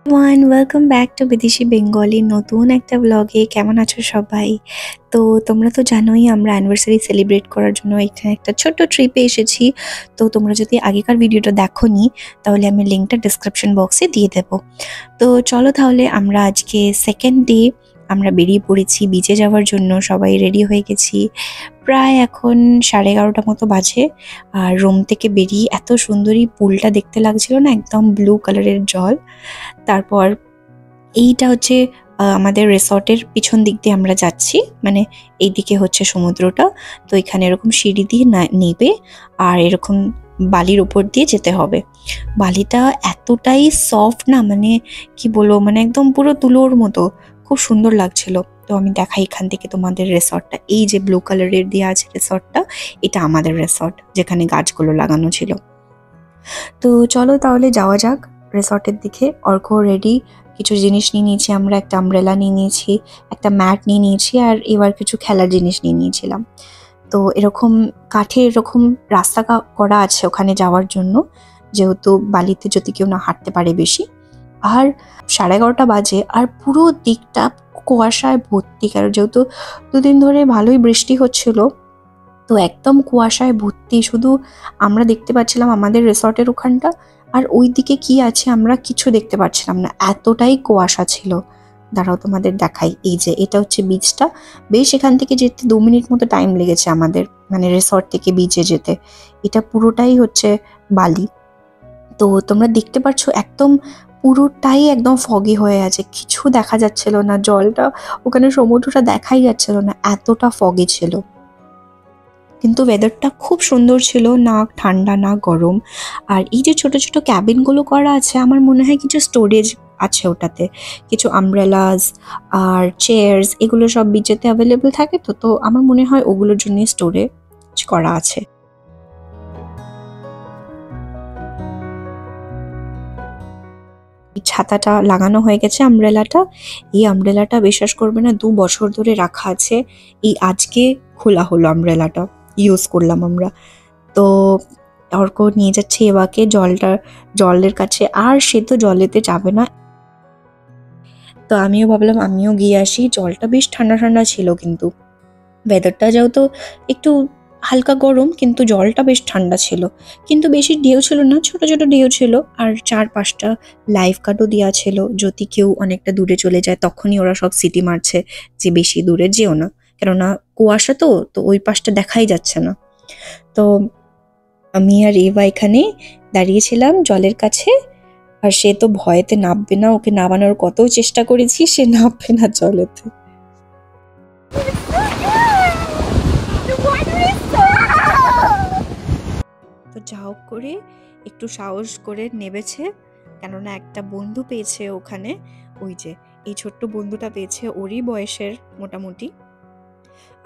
Welcome back to বিদেশি Bengali নতুন একটা ব্লগে। কেমন আছো সবাই? তো তোমরা তো জানোই আমরা অ্যানিভার্সারি সেলিব্রেট করার জন্য এখানে একটা ছোট্ট ট্রিপে এসেছি। তো তোমরা যদি আগেকার ভিডিওটা দেখোনি তাহলে আমি লিঙ্কটা ডিসক্রিপশন বক্সে দিয়ে দেবো। তো চলো তাহলে আমরা আজকে সেকেন্ড ডে আমরা বেরিয়ে পড়েছি বিচে যাওয়ার জন্য। সবাই রেডি হয়ে গেছি। প্রায় এখন 11:30 মতো বাজে। আর রুম থেকে বেরিয়ে এত সুন্দরী পুলটা দেখতে লাগছিল না, একদম ব্লু কালারের জল। তারপর এইটা হচ্ছে আমাদের রিসর্টের পিছন দিক দিয়ে আমরা যাচ্ছি, মানে এইদিকে হচ্ছে সমুদ্রটা। তো এখানে এরকম সিঁড়ি দিয়ে নেবে আর এরকম বালির উপর দিয়ে যেতে হবে। বালিটা এতটাই সফট না, মানে কি বলবো, মানে একদম পুরো তুলোর মতো, খুব সুন্দর লাগছিল। তো আমি দেখাই এখান থেকে তোমাদের রিসর্টটা। এই যে ব্লু কালারের দিয়ে আছে রিসর্টটা, এটা আমাদের রিসর্ট যেখানে গাছগুলো লাগানো ছিল। তো চলো তাহলে যাওয়া যাক রিসর্টের দিকে। অর্ক রেডি, কিছু জিনিস নিয়ে নিয়েছি আমরা, একটা আমব্রেলা নিয়ে নিয়েছি, একটা ম্যাট নিয়ে নিয়েছি, আর এবার কিছু খেলার জিনিস নিয়ে নিয়েছিলাম। তো এরকম কাঠের এরকম রাস্তা করা আছে ওখানে যাওয়ার জন্য, যেহেতু বালিতে যদি কেউ না হাঁটতে পারে বেশি। আর 11:30 বাজে আর পুরো দিকটা কুয়াশায় ভর্তি, কারণ যেহেতু দুদিন ধরে ভালোই বৃষ্টি হচ্ছিল, তো একদম কুয়াশায় ভর্তি। শুধু আমরা দেখতে পাচ্ছিলাম আমাদের রিসর্টের ওখানটা, আর ওই দিকে কি আছে আমরা কিছু দেখতে পাচ্ছিলাম না, এতটাই কুয়াশা ছিল। দাঁড়াও তোমাদের দেখাই। এই যে এটা হচ্ছে বিচটা। বেশ এখান থেকে যেতে 2 মিনিট মতো টাইম লেগেছে আমাদের, মানে রিসর্ট থেকে বিচে যেতে। এটা পুরোটাই হচ্ছে বালি। তো তোমরা দেখতে পাচ্ছ একদম পুরোটাই একদম ফগি হয়ে আছে, কিছু দেখা যাচ্ছিল না। জলটা ওখানে, সমুদ্রটা দেখাই যাচ্ছিল না, এতটা ফগি ছিল। কিন্তু ওয়েদারটা খুব সুন্দর ছিল, না ঠান্ডা না গরম। আর এই যে ছোট ছোট ক্যাবিনগুলো করা আছে, আমার মনে হয় কিছু স্টোরেজ আছে ওটাতে, কিছু আমব্রেলাস আর চেয়ার্স, এগুলো সব বিচেতে অ্যাভেলেবল থাকে। তো তো আমার মনে হয় ওগুলোর জন্য স্টোরেজ করা আছে। এই ছাতাটা লাগানো হয়ে গেছে, আমব্রেলাটা। এই আমব্রেলাটা বিশ্বাস করবে না, 2 বছর ধরে রাখা আছে। এই আজকে খোলা হলো আমব্রেলাটা, ইউজ করলাম আমরা। তো অর্ক নিয়ে যাচ্ছে এবাকে জলের কাছে, আর সে তো জলেতে যাবে না। তো আমিও ভাবলাম আমিও গিয়ে আসি। জলটা বেশ ঠান্ডা ঠান্ডা ছিল, কিন্তু ওয়েদারটা যেহেতু একটু হালকা গরম, কিন্তু জলটা বেশ ঠান্ডা ছিল। কিন্তু বেশি ঢেউ ছিল না, ছোট ছোট ঢেউ ছিল। আর 4-5টা লাইফ গার্ডও দেওয়া ছিল, যদি কেউ অনেকটা দূরে চলে যায় তখনই ওরা সব সিটি মারছে যে বেশি দূরে যেও না, কেননা কুয়াশা তো তো ওই পাশটা দেখাই যাচ্ছে না। তো আমি আর এভা এখানে দাঁড়িয়েছিলাম জলের কাছে। আর সে তো ভয়েতে নামবে না, ওকে নামানোর কত চেষ্টা করেছি, সে নামবে না জলেতে। তো যা হোক করে একটু সাহস করে নেমেছে, কেননা একটা বন্ধু পেয়েছে ওখানে। ওই যে এই ছোট্ট বন্ধুটা পেয়েছে, ওরই বয়সের মোটামুটি।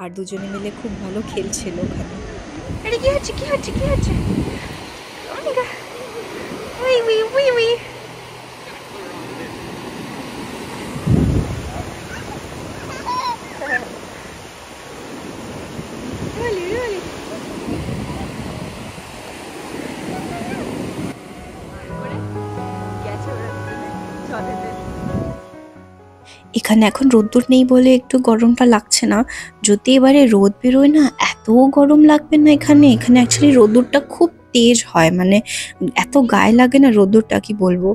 আর দুজনে মিলে খুব ভালো খেলছিল ওখানে। আরে কি হচ্ছে, কি হচ্ছে, কি হচ্ছে? এখানে এখন রোদ্দুর নেই বলে একটু গরমটা লাগছে না। যদি এবারে রোদ বেরোয় না, এত গরম লাগবে না এখানে। এখানে অ্যাকচুয়ালি রোদ্দুরটা খুব তেজ হয়, মানে এত গায়ে লাগে না রোদ্দুরটা, কি বলবো।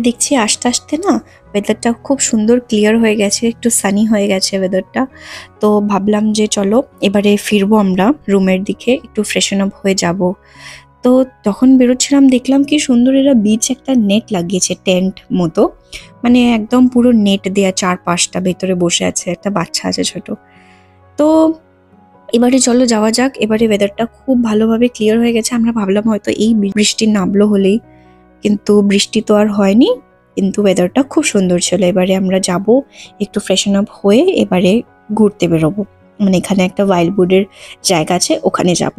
দেখছি আস্তে আস্তে না ওয়েদারটা খুব সুন্দর ক্লিয়ার হয়ে গেছে, একটু সানি হয়ে গেছে ওয়েদারটা। তো ভাবলাম যে চলো এবারে ফিরবো আমরা রুমের দিকে, একটু ফ্রেশন আপ হয়ে যাব। তো তখন বেরোচ্ছিলাম, দেখলাম কি সুন্দর এরা বিচ একটা নেট লাগিয়েছে, টেন্ট মতো, মানে একদম পুরো নেট দেয়া, 4-5টা ভেতরে বসে আছে, একটা বাচ্চা আছে ছোট। তো এবারে চলো যাওয়া যাক। এবারে ওয়েদারটা খুব ভালোভাবে ক্লিয়ার হয়ে গেছে। আমরা ভাবলাম হয়তো এই বৃষ্টি নামলো হলেই, কিন্তু বৃষ্টি তো আর হয়নি। কিন্তু ওয়েদারটা খুব সুন্দর ছিল। এবারে আমরা যাব, একটু ফ্রেশন আপ হয়ে এবারে ঘুরতে বেরোবো। মানে এখানে একটা ওয়াইল্ড বোর্ডের জায়গা আছে, ওখানে যাব।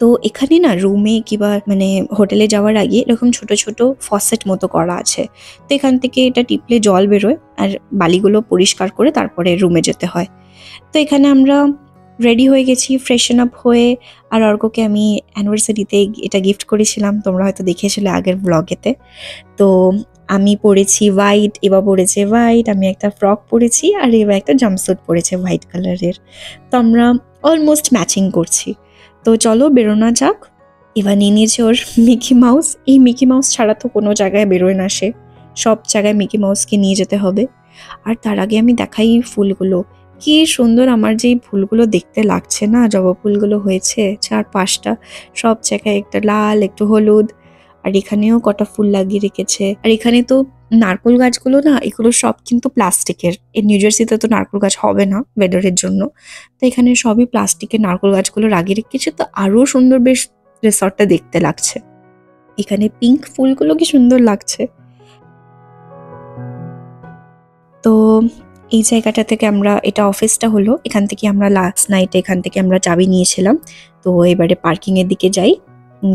তো এখানে না রুমে কিংবা মানে হোটেলে যাওয়ার আগে এরকম ছোট ছোট ফসেট মতো করা আছে। তো এখান থেকে এটা টিপলে জল বেরোয়, আর বালিগুলো পরিষ্কার করে তারপরে রুমে যেতে হয়। তো এখানে আমরা রেডি হয়ে গেছি, ফ্রেশন আপ হয়ে। আর অর্ককে আমি অ্যানিভার্সারিতে এটা গিফট করেছিলাম, তোমরা হয়তো দেখেছিলে আগের ব্লগেতে। তো আমি পরেছি হোয়াইট, এবার পরেছে হোয়াইট, আমি একটা ফ্রক পরেছি আর এবার একটা জাম্পস্যুট পরেছে হোয়াইট কালারের। তো আমরা অলমোস্ট ম্যাচিং করছি। তো চলো বেরোনো যাক। এবার নিয়ে নিয়েছে ওর মিকি মাউস। এই মিকি মাউস ছাড়া তো কোনো জায়গায় বেরোয় না সে, সব জায়গায় মিকি মাউসকে নিয়ে যেতে হবে। আর তার আগে আমি দেখাই ফুলগুলো, কি সুন্দর আমার যে ফুলগুলো দেখতে লাগছে না, জবা ফুলগুলো হয়েছে 4-5টা, সব জায়গায় একটা লাল একটু হলুদ। আর এখানেও কটা ফুল লাগিয়ে রেখেছে। আর এখানে তো নারকেল গাছগুলো না, এগুলো সব কিন্তু প্লাস্টিকের। এই নিউ জার্সিতে তো নারকেল গাছ হবে না ওয়েদারের জন্য, তো এখানে সবই প্লাস্টিকের নারকেল গাছগুলো লাগিয়ে রেখেছে। তো আরো সুন্দর বেশ রিসর্টটা দেখতে লাগছে। এখানে পিঙ্ক ফুলগুলো কি সুন্দর লাগছে। তো এই জায়গাটা থেকে আমরা, এটা অফিসটা হলো, এখান থেকে আমরা লাস্ট নাইটে এখান থেকে আমরা চাবি নিয়েছিলাম। তো এবারে পার্কিং এর দিকে যাই,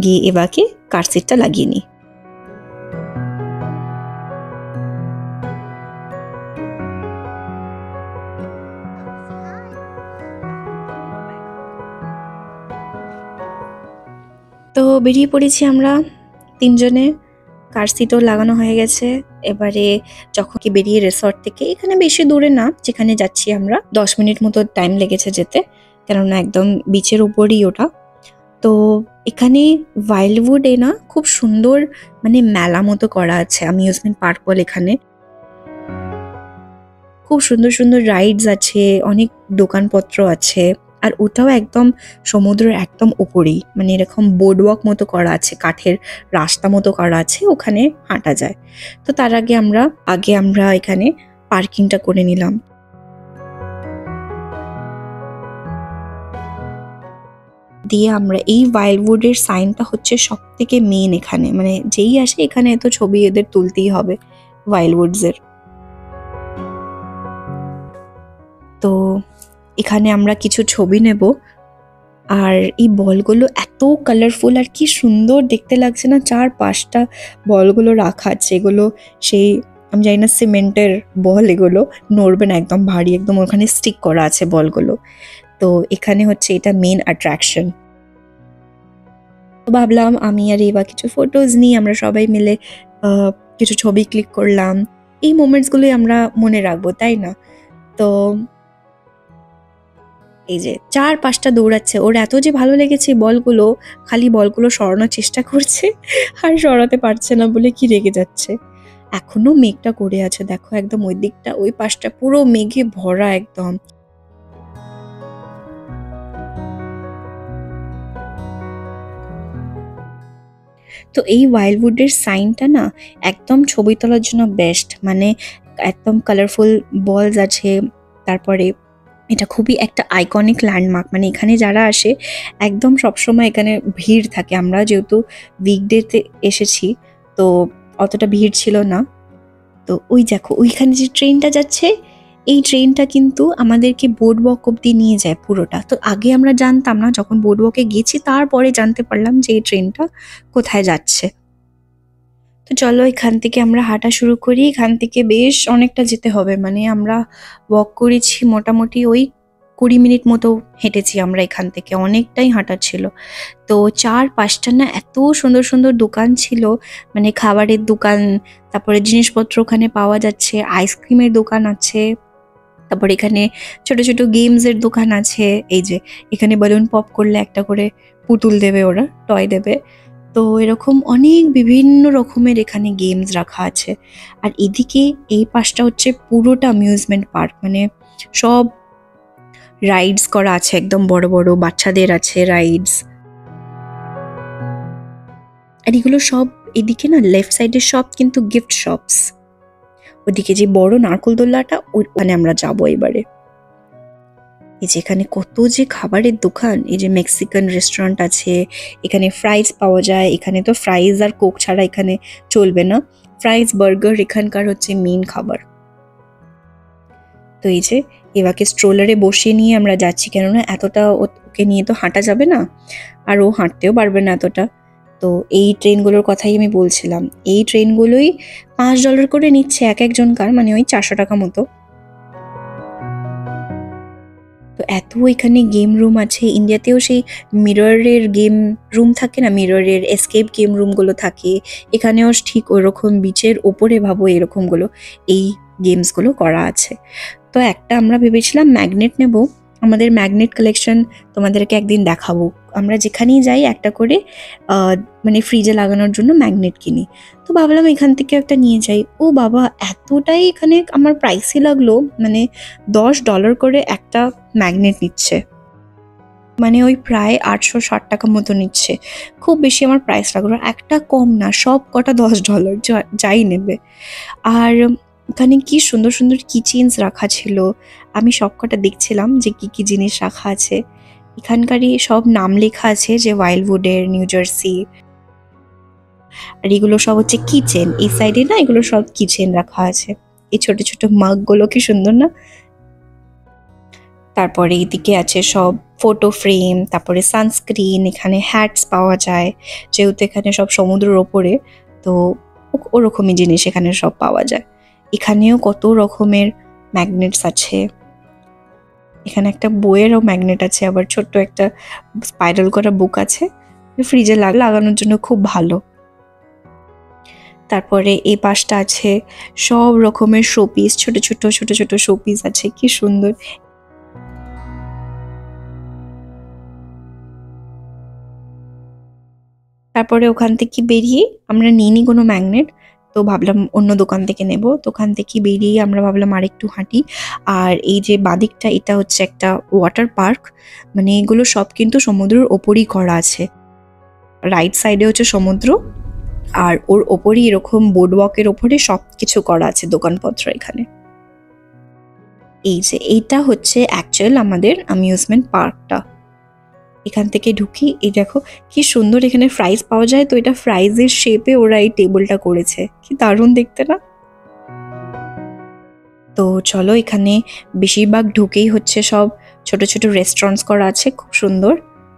গিয়ে এবাকে কার সিটটা লাগিয়ে নিই। তো বেরিয়ে পড়েছি আমরা তিনজনে, কার সিটও লাগানো হয়ে গেছে। এবারে যখন কি বেরিয়ে রিসর্ট থেকে, এখানে বেশি দূরে না, যেখানে যাচ্ছি আমরা 10 মিনিট মতো টাইম লেগেছে যেতে, কেননা একদম বিচের উপরই ওটা। তো এখানে ওয়াইল্ডউডে না খুব সুন্দর মানে মেলা মতো করা আছে, অ্যামিউজমেন্ট পার্ক বলে এখানে। খুব সুন্দর সুন্দর রাইডস আছে, অনেক দোকানপত্র আছে। আর ওটাও একদম সমুদ্রের একদম উপরেই, মানে এরকম বোর্ডওয়াক মতো করা আছে, কাঠের রাস্তা মতো করা আছে, ওখানে হাঁটা যায়। তো তার আগে আমরা এখানে পার্কিংটা করে নিলাম। দিয়ে আমরা এই ওয়াইল্ডউডের সাইনটা হচ্ছে সব থেকে মেন এখানে, মানে যেই আসে এখানে তো ছবি এদের তুলতেই হবে ওয়াইল্ডউডস এর। তো এখানে আমরা কিছু ছবি নেব। আর এই বলগুলো এত কালারফুল আর কি সুন্দর দেখতে লাগছে না, 4-5টা বলগুলো রাখা আছে। এগুলো সেই, আমি জানি না, সিমেন্টের বল, এগুলো নড়বে না, একদম ভারী, একদম ওখানে স্টিক করা আছে বলগুলো। তো এখানে হচ্ছে এটা মেন অ্যাট্রাকশন। তো ভাবলাম আমি আর এবার কিছু ফটোজ নিই, আমরা সবাই মিলে কিছু ছবি ক্লিক করলাম। এই মোমেন্টসগুলোই আমরা মনে রাখবো, তাই না? তো এই যে 4-5টা দৌড়াচ্ছে, ওর এত যে ভালো লেগেছে বলগুলো, খালি বলগুলো সরানোর চেষ্টা করছে আর সরাতে পারছে না বলে কি রেগে যাচ্ছে। এখনো মেঘটা করে আছে, দেখো একদম ওই দিকটা, ওই পাশটা পুরো মেঘে ভরা একদম। তো এই ওয়াইল্ডউডের সাইনটা না একদম ছবি তোলার জন্য বেস্ট, মানে একদম কালারফুল বলস আছে। তারপরে এটা খুবই একটা আইকনিক ল্যান্ডমার্ক, মানে এখানে যারা আসে একদম সবসময় এখানে ভিড় থাকে। আমরা যেহেতু উইকডেতে এসেছি, তো অতটা ভিড় ছিল না। তো ওই দেখো ওইখানে যে ট্রেনটা যাচ্ছে, এই ট্রেনটা কিন্তু আমাদেরকে বোর্ডওয়াক অব্দি নিয়ে যায় পুরোটা। তো আগে আমরা জানতাম না, যখন বোর্ডওয়াকে গেছি তারপরে জানতে পারলাম যে এই ট্রেনটা কোথায় যাচ্ছে। তো চলো এখান থেকে আমরা হাঁটা শুরু করি। এখান থেকে বেশ অনেকটা যেতে হবে, মানে আমরা ওয়াক করেছি মোটামুটি ওই 20 মিনিট মতো হেঁটেছি আমরা এখান থেকে, অনেকটাই হাঁটা ছিল। তো 4-5টা না এত সুন্দর সুন্দর দোকান ছিল, মানে খাবারের দোকান, তারপরে জিনিসপত্র ওখানে পাওয়া যাচ্ছে, আইসক্রিমের দোকান আছে, তারপর এখানে ছোট ছোট গেমস এর দোকান আছে। এই যে এখানে বেলুন পপ করলে একটা করে পুতুল দেবে, ওরা টয় দেবে। তো এরকম অনেক বিভিন্ন রকমের এখানে গেমস রাখা আছে। আর এদিকে এই পাশটা হচ্ছে পুরোটা অ্যামিউজমেন্ট পার্ক, মানে সব রাইডস করা আছে, একদম বড় বড় বাচ্চাদের আছে রাইডস। আর এগুলো সব, এদিকে না লেফট সাইডে সব কিন্তু গিফট শপস। ওদিকে যে বড় নারকোল দোল্লাটা, ওখানে আমরা যাবো এবারে। এই যে এখানে কত যে খাবারের দোকান, এই যে মেক্সিকান রেস্টুরেন্ট আছে, এখানে ফ্রাইজ পাওয়া যায়। এখানে তো ফ্রাইজ আর কোক ছাড়া এখানে চলবে না, ফ্রাইজ বার্গার এখানকার হচ্ছে মেন খাবার। তো এই যে এবাকে স্ট্রোলারে বসিয়ে নিয়ে আমরা যাচ্ছি, কেননা এতটা ওকে নিয়ে তো হাঁটা যাবে না, আর ও হাঁটতেও পারবে না এতটা। তো এই ট্রেনগুলোর কথাই আমি বলছিলাম, এই ট্রেনগুলোই $5 করে নিচ্ছে এক একজনকার, মানে ওই 400 টাকা মতো। তো এত এখানে গেম রুম আছে। ইন্ডিয়াতেও সেই মিররের গেম রুম থাকে না, মিররের এসকেপ গেম রুমগুলো থাকে, এখানেও ঠিক ওরকম বিচের ওপরে ভাবো এরকমগুলো এই গেমসগুলো করা আছে। তো একটা আমরা ভেবেছিলাম ম্যাগনেট নেব, আমাদের ম্যাগনেট কালেকশন তোমাদেরকে একদিন দেখাবো। আমরা যেখানেই যাই একটা করে আহ, মানে ফ্রিজে লাগানোর জন্য ম্যাগনেট কিনি। তো ভাবলাম এখান থেকে একটা নিয়ে যাই। ও বাবা, এতটাই এখানে আমার প্রাইসই লাগলো, মানে $10 করে একটা ম্যাগনেট নিচ্ছে, মানে ওই প্রায় 860 টাকা মতো নিচ্ছে। খুব বেশি আমার প্রাইস লাগলো, একটা কম না, সব কটা $10 যাই নেবে। আর এখানে কি সুন্দর সুন্দর কিচেনস রাখা ছিল, আমি সব কটা দেখছিলাম যে কি কি জিনিস রাখা আছে। এখানকারই সব নাম লেখা আছে, যে ওয়াইল্ডউডের, নিউ জার্সি। আর এগুলো সব হচ্ছে কিচেন, এই সাইডে না এগুলো সব কিচেন রাখা আছে। এই ছোট ছোট মাগ গুলো কি সুন্দর না। তারপরে এইদিকে আছে সব ফটো ফ্রেম, তারপরে সানস্ক্রিন, এখানে হ্যাটস পাওয়া যায়, যেহেতু এখানে সব সমুদ্রের ওপরে, তো ওরকমই জিনিস এখানে সব পাওয়া যায়। এখানেও কত রকমের ম্যাগনেটস আছে। এখানে একটা বইয়েরও ম্যাগনেট আছে, আবার ছোট্ট একটা স্পাইরাল করা বুক আছে, ফ্রিজে লাগানোর জন্য খুব ভালো। তারপরে এই পাশটা আছে সব রকমের শোপিস, ছোট ছোট ছোট ছোট শোপিস আছে, কি সুন্দর। তারপরে ওখান থেকে বেরিয়ে আমরা নিইনি কোনো ম্যাগনেট, তো ভাবলাম অন্য দোকান থেকে নেব। তো ওখান থেকে বেরিয়ে আমরা ভাবলাম আরেকটু হাঁটি। আর এই যে বাদিকটা, এটা হচ্ছে একটা ওয়াটার পার্ক, মানে এগুলো সব কিন্তু সমুদ্রের ওপরই করা আছে। রাইট সাইডে হচ্ছে সমুদ্র, আর ওর ওপরই এরকম বোর্ডওয়াকের ওপরে সব কিছু করা আছে দোকানপত্র এখানে। এই যে এইটা হচ্ছে অ্যাকচুয়াল আমাদের অ্যামিউজমেন্ট পার্কটা। এখান থেকে ঢুকি, এই দেখো কি সুন্দর এখানে ফ্রাইজ পাওয়া যায়, তো এটা ফ্রাইজের শেপে ওরা এই টেবিলটা করেছে, কি দারুণ দেখতে না। তো চলো, এখানে বেশিরভাগ ঢুকেই হচ্ছে সব ছোট ছোট রেস্টুরেন্টস করা আছে, খুব সুন্দর,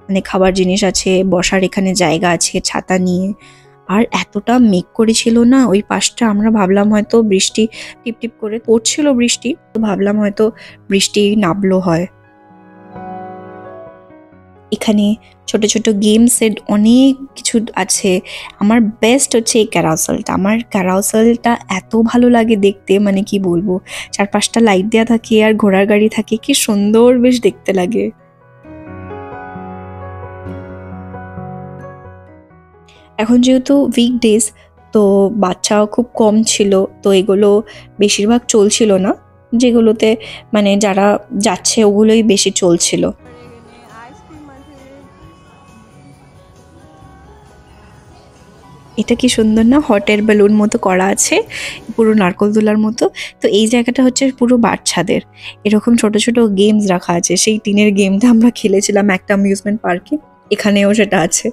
মানে খাবার জিনিস আছে, বসার এখানে জায়গা আছে ছাতা নিয়ে। আর এতটা মেঘ করেছিল না ওই পাশটা, আমরা ভাবলাম হয়তো বৃষ্টি টিপ টিপ করে পড়ছিল বৃষ্টি, তো ভাবলাম হয়তো বৃষ্টি নামলো হয়। এখানে ছোট ছোট গেমসের অনেক কিছু আছে। আমার বেস্ট হচ্ছে এই ক্যারাউসেলটা, আমার ক্যারাউসেলটা এত ভালো লাগে দেখতে, মানে কি বলবো, চারপাশটা লাইট দেওয়া থাকে আর ঘোড়ার গাড়ি থাকে, কি সুন্দর বেশ দেখতে লাগে। এখন যেহেতু উইকডেজ, তো বাচ্চাও খুব কম ছিল, তো এগুলো বেশিরভাগ চলছিল না, যেগুলোতে মানে যারা যাচ্ছে ওগুলোই বেশি চলছিল। এটা কি সুন্দর না, হট এয়ার বেলুন মতো করা আছে, পুরো নারকোল দোলার মতো। তো এই জায়গাটা হচ্ছে পুরো বাচ্চাদের, এরকম ছোট ছোট গেমস রাখা আছে, সেই টিনের গেমটা আমরা খেলেছিলাম একটা অ্যামিউজমেন্ট পার্কে, এখানেও সেটা আছে।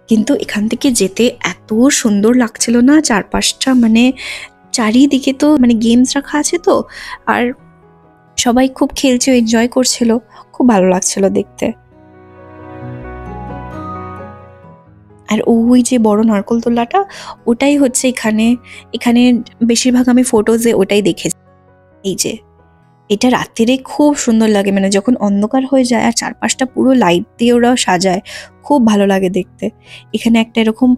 কিন্তু এখান থেকে যেতে এত সুন্দর লাগছিল না চারপাশটা, মানে চারিদিকে তো মানে গেমস রাখা আছে তো, আর সবাই খুব খেলছে, এনজয় করছিল, খুব ভালো লাগছিল দেখতে। আর ওই যে বড় নারকোলতলাটা, ওটাই হচ্ছে এখানে, এখানে বেশিরভাগ আমি ফটোজে ওটাই দেখেছি। এই যে এটা রাত্রিরে খুব সুন্দর লাগে, মানে যখন অন্ধকার হয়ে যায় আর চারপাশটা পুরো লাইট দিয়ে ওরা সাজায়, খুব ভালো লাগে দেখতে। এখানে একটা এরকম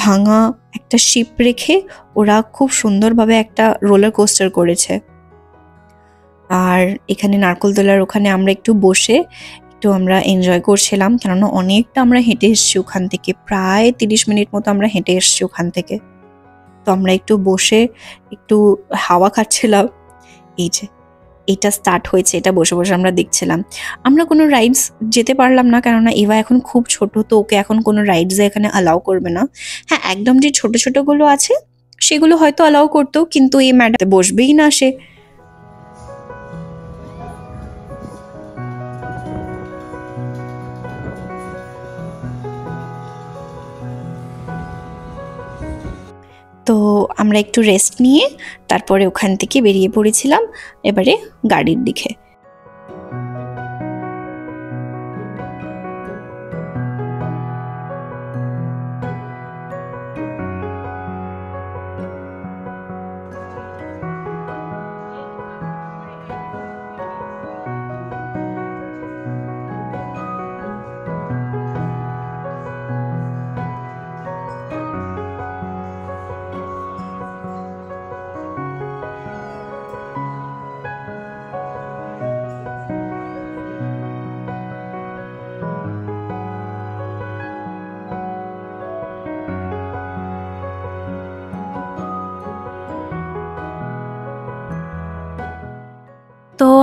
ভাঙা একটা শিপ রেখে ওরা খুব সুন্দরভাবে একটা রোলার কোস্টার করেছে। আর এখানে নারকোলতলার ওখানে আমরা একটু বসে একটু আমরা এনজয় করছিলাম, কেননা অনেকটা আমরা হেঁটে এসেছি ওখান থেকে, প্রায় 30 মিনিট মতো আমরা হেঁটে এসেছি ওখান থেকে। তো আমরা একটু বসে একটু হাওয়া খাচ্ছিলাম। এই যে এটা স্টার্ট হয়েছে, এটা বসে বসে আমরা দেখছিলাম। আমরা কোনো রাইডস যেতে পারলাম না, কেননা এভা এখন খুব ছোট, তো ওকে এখন কোনো রাইডসে এখানে অ্যালাউ করবে না। হ্যাঁ, একদম যে ছোট ছোটগুলো আছে সেগুলো হয়তো অ্যালাউ করতো, কিন্তু এই ম্যাডাম বসবেই না সে। তো আমরা একটু রেস্ট নিয়ে তারপরে ওখান থেকে বেরিয়ে পড়েছিলাম এবারে গাড়ির দিকে।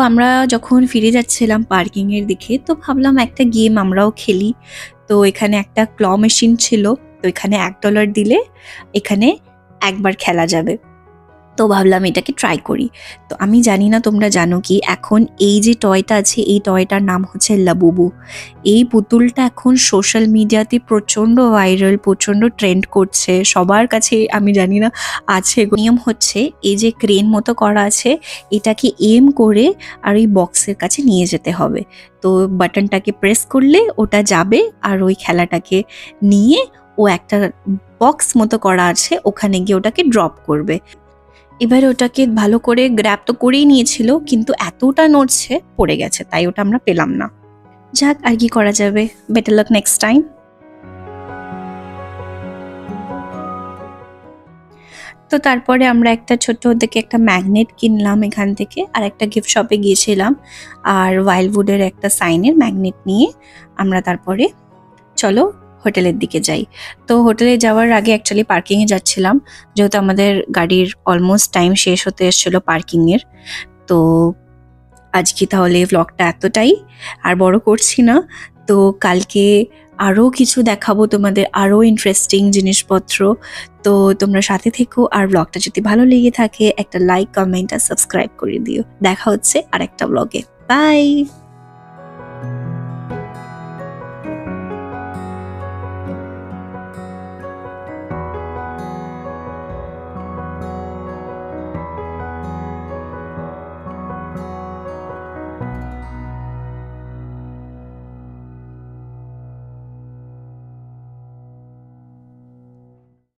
আমরা যখন ফিরে যাচ্ছিলাম পার্কিংয়ের দিকে, তো ভাবলাম একটা গেম আমরাও খেলি। তো এখানে একটা ক্ল মেশিন ছিল, তো এখানে $1 দিলে এখানে একবার খেলা যাবে। তো ভাবলাম এটাকে ট্রাই করি। তো আমি জানি না তোমরা জানো কি, এখন এই যে টয়টা আছে এই টয়টার নাম হচ্ছে লাবুবু। এই পুতুলটা এখন সোশ্যাল মিডিয়াতে প্রচণ্ড ভাইরাল, প্রচণ্ড ট্রেন্ড করছে, সবার কাছে আমি জানি না আছে। নিয়ম হচ্ছে এই যে ক্রেন মতো করা আছে, এটাকে এম করে আর ওই বক্সের কাছে নিয়ে যেতে হবে। তো বাটনটাকে প্রেস করলে ওটা যাবে আর ওই খেলাটাকে নিয়ে ও একটা বক্স মতো করা আছে ওখানে গিয়ে ওটাকে ড্রপ করবে। এবারে ওটাকে ভালো করে গ্র্যাব তো করেই নিয়েছিল, কিন্তু এতটা নড়ছে পড়ে গেছে, তাই ওটা আমরা পেলাম না। যাক, আর কি করা যাবে, বেটার লাক নেক্সট টাইম। তো তারপরে আমরা একটা ছোট্ট দেখে একটা ম্যাগনেট কিনলাম এখান থেকে, আর একটা গিফট শপে গিয়েছিলাম আর ওয়াইল্ডউডের একটা সাইনের ম্যাগনেট নিয়ে আমরা তারপরে চলো হোটেলের দিকে যাই। তো হোটেলে যাওয়ার আগে অ্যাকচুয়ালি পার্কিংয়ে যাচ্ছিলাম, যেহেতু আমাদের গাড়ির অলমোস্ট টাইম শেষ হতে এসেছিলো পার্কিংয়ের। তো আজকে তাহলে ভ্লগটা এতটাই, আর বড় করছি না। তো কালকে আরও কিছু দেখাবো তোমাদের, আরও ইন্টারেস্টিং জিনিসপত্র। তো তোমরা সাথে থেকো, আর ব্লগটা যদি ভালো লেগে থাকে একটা লাইক, কমেন্ট আর সাবস্ক্রাইব করে দিও। দেখা হচ্ছে আরেকটা ব্লগে। বাই।